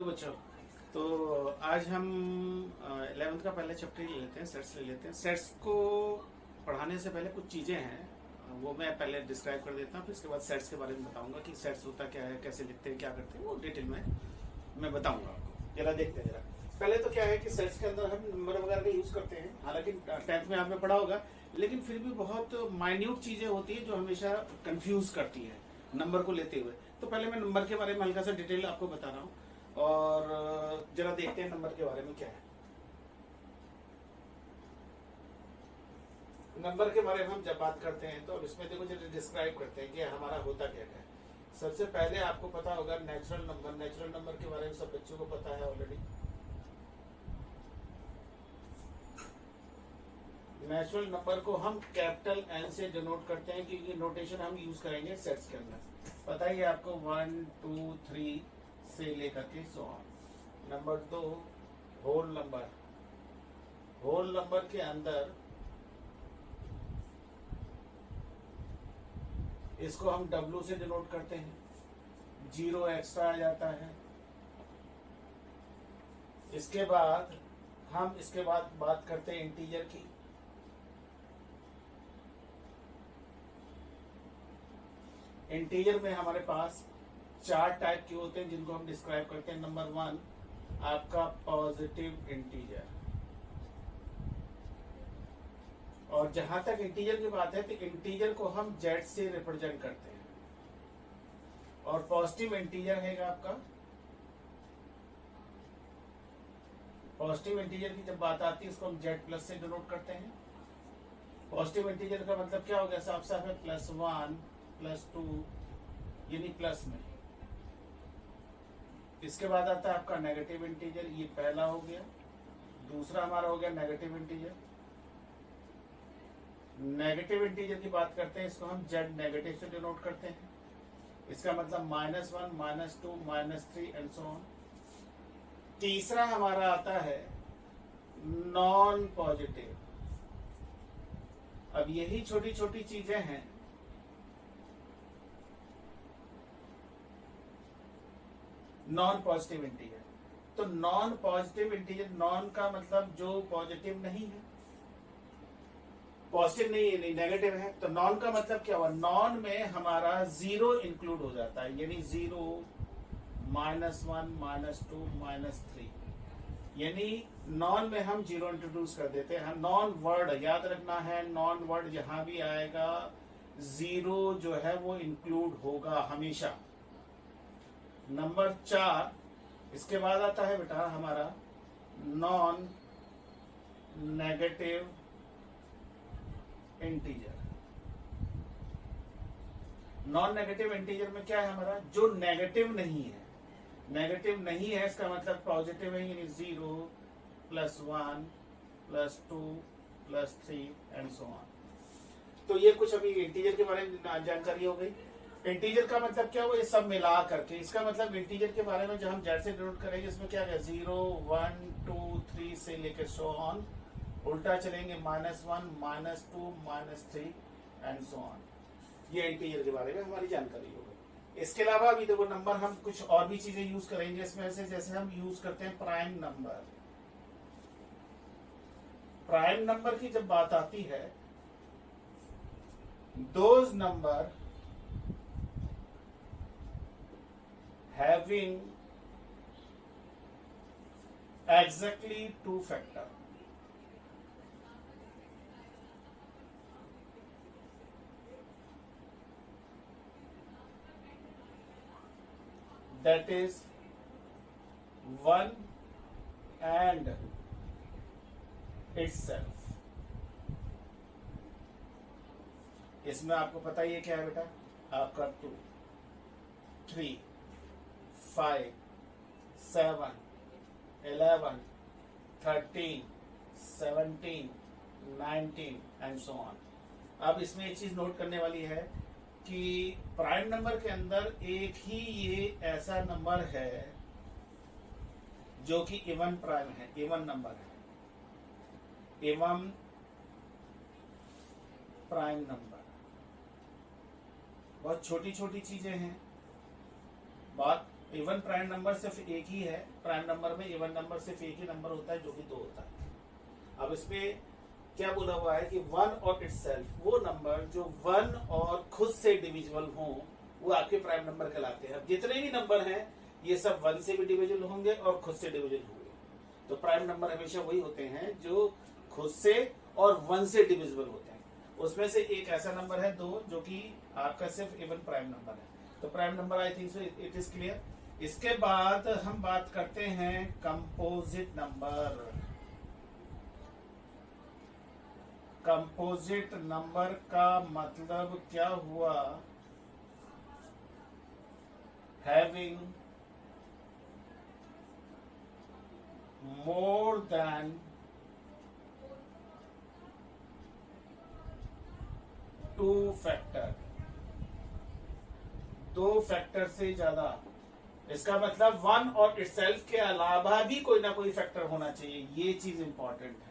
तो बच्चों, तो आज हम 11th का पहले चैप्टर ले लेते हैं, सेट्स ले लेते हैं। सेट्स को पढ़ाने से पहले कुछ चीज़ें हैं, वो मैं पहले डिस्क्राइब कर देता हूँ, फिर इसके बाद सेट्स के बारे में बताऊंगा कि सेट्स होता क्या है, कैसे लिखते हैं, क्या करते हैं, वो डिटेल में मैं बताऊंगा आपको। जरा देखते हैं जरा। पहले तो क्या है कि सेट्स के अंदर हम नंबर वगैरह का यूज़ करते हैं, हालांकि 10th में आपने पढ़ा होगा, लेकिन फिर भी बहुत माइन्यूट चीज़ें होती है जो हमेशा कंफ्यूज करती है नंबर को लेते हुए। तो पहले मैं नंबर के बारे में हल्का सा डिटेल आपको बता रहा हूँ और जरा देखते हैं नंबर के बारे में क्या है। नंबर के बारे में हम जब बात करते हैं तो अब इसमें देखो जरा डिस्क्राइब करते हैं कि हमारा होता क्या है। सबसे पहले आपको पता होगा नेचुरल नंबर। नेचुरल नंबर के बारे में सब बच्चों को पता है ऑलरेडी। नेचुरल नंबर को हम कैपिटल एन से डिनोट करते हैं क्योंकि नोटेशन हम यूज करेंगे सेट्स के अंदर। पता ही है आपको 1 2 3 से लेकर के so on. Number 2 whole number. Whole number के अंदर इसको हम W से डिनोट करते हैं, 0 एक्स्ट्रा आ जाता है। इसके बाद हम बात करते हैं इंटीजर की। इंटीजर में हमारे पास 4 टाइप के होते हैं जिनको हम डिस्क्राइब करते हैं। नंबर 1 आपका पॉजिटिव इंटीजर, और जहां तक इंटीजर की बात है तो इंटीजर को हम जेड से रिप्रेजेंट करते हैं, और पॉजिटिव इंटीजर है आपका। पॉजिटिव इंटीजर की जब बात आती है इसको हम जेड प्लस से डिनोट करते हैं। पॉजिटिव इंटीजर का मतलब क्या हो गया, साफ साफ है, +1 +2 यानी प्लस में। इसके बाद आता है आपका नेगेटिव इंटीजर, ये पहला हो गया। दूसरा हमारा हो गया नेगेटिव इंटीजर। नेगेटिव इंटीजर की बात करते हैं, इसको हम जेड नेगेटिव से डिनोट करते हैं। इसका मतलब -1 -2 -3 एंड सो ऑन। तीसरा हमारा आता है नॉन पॉजिटिव। अब यही छोटी छोटी चीजें हैं। नॉन पॉजिटिव इंटीजर, तो नॉन पॉजिटिव इंटीजर, नॉन का मतलब जो पॉजिटिव नहीं है, पॉजिटिव नहीं नेगेटिव है, तो नॉन का मतलब क्या हुआ, नॉन में हमारा 0 इंक्लूड हो जाता है, यानी 0 -1 -2 -3, यानी नॉन में हम 0 इंट्रोड्यूस कर देते हैं। नॉन वर्ड याद रखना है, नॉन वर्ड जहां भी आएगा 0 जो है वो इंक्लूड होगा हमेशा। नंबर 4 इसके बाद आता है बेटा हमारा non negative integer. Non negative integer में क्या है हमारा, जो नेगेटिव नहीं है। नेगेटिव नहीं है इसका मतलब पॉजिटिव है, यानी 0 +1 +2 +3 एंड सो ऑन। तो ये कुछ अभी इंटीजर के बारे में जानकारी हो गई। इंटीजर का मतलब क्या हुआ, ये सब मिला करके। इसका मतलब इंटीजर के बारे में जो हम जेड से डिनोट करेंगे इसमें क्या है, 0 1 2 3 से लेकर सो ऑन। उल्टा चलेंगे -1 -2 -3 एंड सो ऑन। ये इंटीजर के बारे में हमारी जानकारी हो गई। इसके अलावा अभी देखो नंबर हम कुछ और भी चीजें यूज करेंगे इसमें से, जैसे हम यूज करते हैं प्राइम नंबर। प्राइम नंबर की जब बात आती है, those number having exactly 2 factor, that is 1 and itself। इसमें आपको पता ही है क्या है बेटा, आपका 2 3 5 7 11 13 17 19 एंड सो ऑन। अब इसमें एक चीज नोट करने वाली है कि प्राइम नंबर के अंदर एक ही ये ऐसा नंबर है जो कि इवन प्राइम है, इवन नंबर है, इवन प्राइम नंबर। बहुत छोटी छोटी चीजें हैं, बात इवन प्राइम नंबर सिर्फ एक ही है, प्राइम नंबर में इवन नंबर सिर्फ एक ही नंबर होता है जो कि 2 होता है। अब इसमें क्या बोला हुआ है कि 1 और इटसेल्फ, वो नंबर जो 1 और खुद से डिविजिबल हो वो आपके प्राइम नंबर कहलाते हैं। अब जितने भी नंबर हैं ये सब 1 से भी डिविजिबल होंगे और खुद से डिविजिबल होंगे। तो प्राइम नंबर हमेशा वही होते हैं जो खुद से और 1 से डिविजिबल होते हैं। उसमें से एक ऐसा नंबर है 2 जो कि आपका सिर्फ इवन प्राइम नंबर है। तो prime number I think so it is clear. इसके बाद हम बात करते हैं कंपोजिट नंबर। कंपोजिट नंबर का मतलब क्या हुआ? Having more than 2 factor, 2 factor से ज्यादा। इसका मतलब 1 और इटसेल्फ के अलावा भी कोई ना कोई फैक्टर होना चाहिए, ये चीज इंपॉर्टेंट है।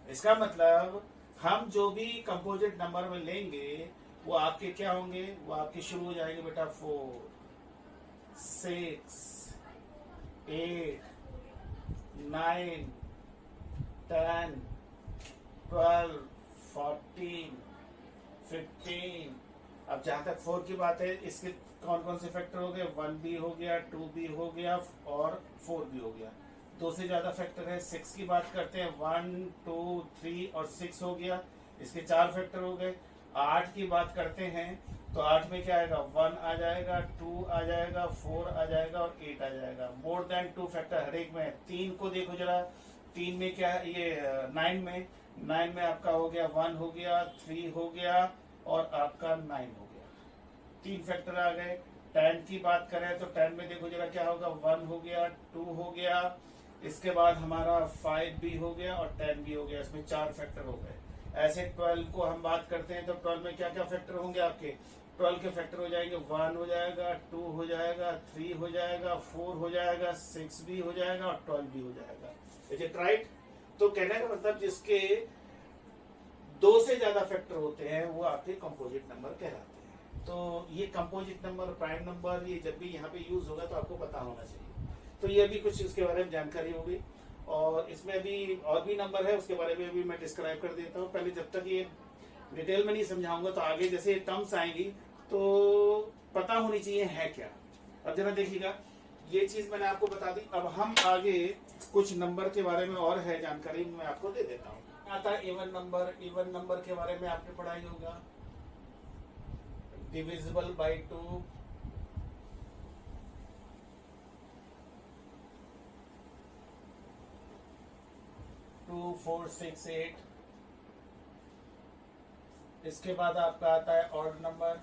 इसका मतलब हम जो भी कंपोजिट नंबर में लेंगे वो आपके क्या होंगे? वो आपके शुरू हो जाएंगे बेटा 4, 6, 8, 9, 10, 12, 14, 15। अब जहां तक 4 की बात है, इसके कौन कौन से फैक्टर हो गए? 1 भी हो गया, 2 भी हो गया और 4 भी हो गया। 2 से ज्यादा फैक्टर है। 6 की बात करते हैं, 1, 2, 3 और 6 हो गया, इसके 4 फैक्टर हो गए। 8 की बात करते हैं तो 8 में क्या आएगा? 1 आ जाएगा, 2 आ जाएगा, 4 आ जाएगा और 8 आ जाएगा। मोर देन 2 फैक्टर हर एक में। 3 को देखो जरा, 3 में क्या है? ये 9 में आपका हो गया 1 हो गया, 3 हो गया और आपका 9 हो गया। 3 फैक्टर आ गए। 10 की बात करें तो 10 में देखो जरा क्या होगा? 1 हो गया, 2 हो गया, इसके बाद हमारा 5 भी हो गया और 10 भी हो गया। इसमें 4 फैक्टर हो गए। ऐसे 12 को हम बात करते हैं तो 12 में क्या क्या फैक्टर होंगे आपके? 12 के फैक्टर हो जाएंगे, 1 हो जाएगा, 2 हो जाएगा, 3 हो जाएगा, 4 हो जाएगा, 6 भी हो जाएगा और 12 भी हो जाएगा। Is it right? तो कहने का मतलब जिसके 2 से ज्यादा फैक्टर होते हैं वो आपके कंपोजिट नंबर कहलाते हैं। तो ये कंपोजिट नंबर, प्राइम नंबर, ये जब भी यहाँ पे यूज होगा तो आपको पता होना चाहिए। तो ये भी कुछ इसके बारे में जानकारी होगी। और इसमें अभी और भी नंबर है, उसके बारे में भी मैं डिस्क्राइब कर देता हूँ। पहले जब तक ये डिटेल में नहीं समझाऊंगा तो आगे जैसे टर्म्स आएंगी तो पता होनी चाहिए है क्या। अब जरा देखिएगा, ये चीज मैंने आपको बता दी। अब हम आगे कुछ नंबर के बारे में और है जानकारी मैं आपको दे देता हूँ। आता है इवन नंबर। इवन नंबर के बारे में आपने पढ़ाई होगा, डिविजिबल बाई 2, टू 4 6 8। इसके बाद आपका आता है ऑड नंबर।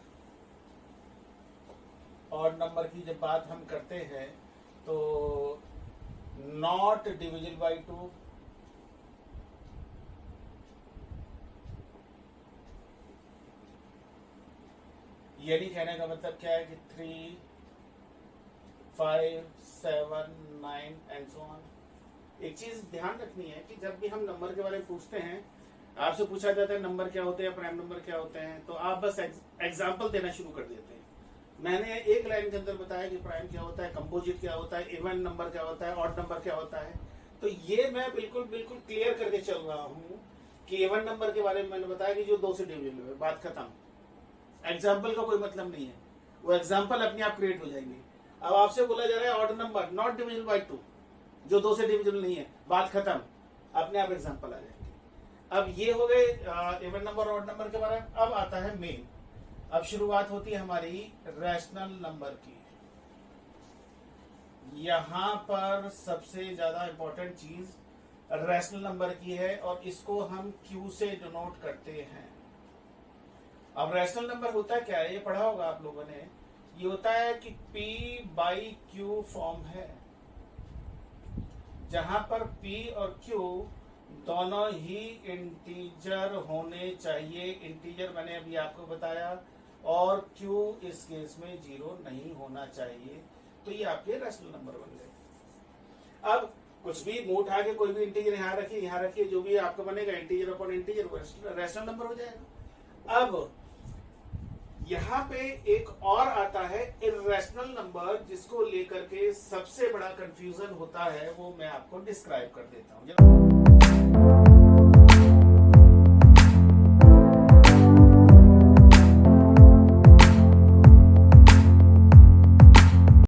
ऑड नंबर की जब बात हम करते हैं तो नॉट डिविजिबल बाई 2, यानी कहने का मतलब क्या है कि 3, 5, 7, 9 एंड सो ऑन। एक चीज ध्यान रखनी है कि जब भी हम नंबर के बारे में पूछते हैं, आपसे पूछा जाता है नंबर क्या होते हैं, प्राइम नंबर क्या होते हैं, तो आप बस एग्जाम्पल देना शुरू कर देते हैं। मैंने एक लाइन के अंदर बताया कि प्राइम क्या होता है, कंपोजिट क्या होता है, इवन नंबर क्या होता है, ऑड नंबर क्या होता है। तो ये मैं बिल्कुल बिल्कुल क्लियर करके चल रहा हूँ कि इवन नंबर के बारे में मैंने बताया कि जो 2 से डिविजिबल है, बात खत्म। एग्जाम्पल का कोई मतलब नहीं है, वो एग्जाम्पल अपने आप क्रिएट हो जाएंगे। अब आपसे बोला जा रहा है odd number not divisible by 2, जो 2 से डिविजिबल नहीं है, बात खत्म, अपने आप एग्जाम्पल आ जाएंगे। अब ये हो गए इवन नंबर ऑड नंबर के बारे में। अब आता है मेन। अब शुरुआत होती है हमारी रैशनल नंबर की। यहां पर सबसे ज्यादा इंपॉर्टेंट चीज रैशनल नंबर की है और इसको हम क्यू से डिनोट करते हैं। अब रैशनल नंबर होता है क्या है, ये पढ़ा होगा आप लोगों ने। ये होता है कि P बाई Q फॉर्म है, जहां पर P और Q दोनों ही इंटीजर होने चाहिए। इंटीजर मैंने अभी आपको बताया, और Q इस केस में 0 नहीं होना चाहिए। तो ये आपके रैशनल नंबर बन गए। अब कुछ भी मुंह उठा के कोई भी इंटीजर यहाँ रखिए, जो भी आपका बनेगा integer upon integer rational number हो जाएगा। अब यहाँ पे एक और आता है इर्रेशनल नंबर, जिसको लेकर के सबसे बड़ा कंफ्यूजन होता है, वो मैं आपको डिस्क्राइब कर देता हूँ।